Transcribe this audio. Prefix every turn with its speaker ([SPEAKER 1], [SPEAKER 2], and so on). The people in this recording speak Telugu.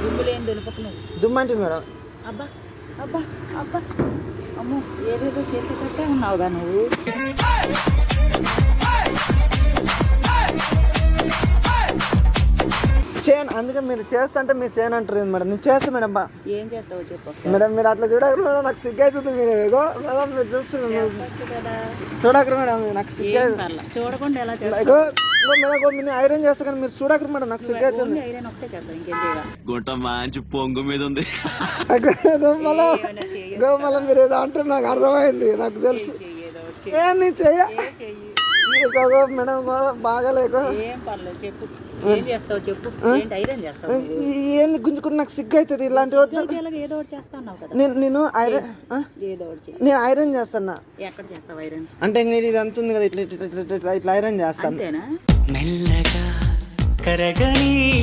[SPEAKER 1] దుమ్ములేం దులుపకు నువ్వు.
[SPEAKER 2] దుమ్మంటుంది మేడం.
[SPEAKER 1] అబ్బా అబ్బా అబ్బా అమ్మో ఏదేదో చేసేటట్టే ఉన్నావుగా నువ్వు.
[SPEAKER 2] చేయను, అందుకే మీరు చేస్తా అంటే మీరు చేయను అంటారు మేడం. నేను చేస్తాను మేడం.
[SPEAKER 1] ఏం చేస్తావో చెప్పు
[SPEAKER 2] మేడం మీరు అట్లా చూడకరు మేడం, నాకు సిగ్గు అవుతుంది. మీరు మేడం మీరు చూస్తున్నారు
[SPEAKER 1] కదా.
[SPEAKER 2] చూడకరు మేడం, నాకు సిగ్గు
[SPEAKER 1] చూడకుండా ఎలా చేస్తావు?
[SPEAKER 2] మేడం నేను ఐరన్ చేస్తా కానీ మీరు చూడకరు మేడం, నాకు సిగ్గు అవుతుంది.
[SPEAKER 1] ఐరన్ ఒకటే చేస్తావు, ఇంకేం చేయాలి?
[SPEAKER 3] గుంట మంచి పొంగు మీద ఉంది.
[SPEAKER 2] మళ్ళీ మీరు ఏదో అంటే నాకు అర్థమైంది, నాకు తెలుసు. నేను చెయ్య మేడం బాగాలేక.
[SPEAKER 1] ఏం పర్లేదు చెప్పు, ఏం చేస్తావు చెప్పు. ఏంటి ఐరన్ చేస్తావు?
[SPEAKER 2] ఏంది గుంజుకుని నాకు సిగ్గు అవుతుంది. ఇలాంటి వద్దు.
[SPEAKER 1] ఏదో ఒకటి చేస్తావు కదా.
[SPEAKER 2] నేను ఐరన్
[SPEAKER 1] ఏదో ఒకటి
[SPEAKER 2] నేను ఐరన్ చేస్తాను.
[SPEAKER 1] ఎక్కడ చేస్తావు ఐరన్?
[SPEAKER 2] అంటే ఇది అంత ఉంది కదా, ఇట్లా ఇట్లా ఇట్లా ఇట్లా ఐరన్ చేస్తాను.
[SPEAKER 1] అంతేనా?
[SPEAKER 4] మెల్లగా కరగని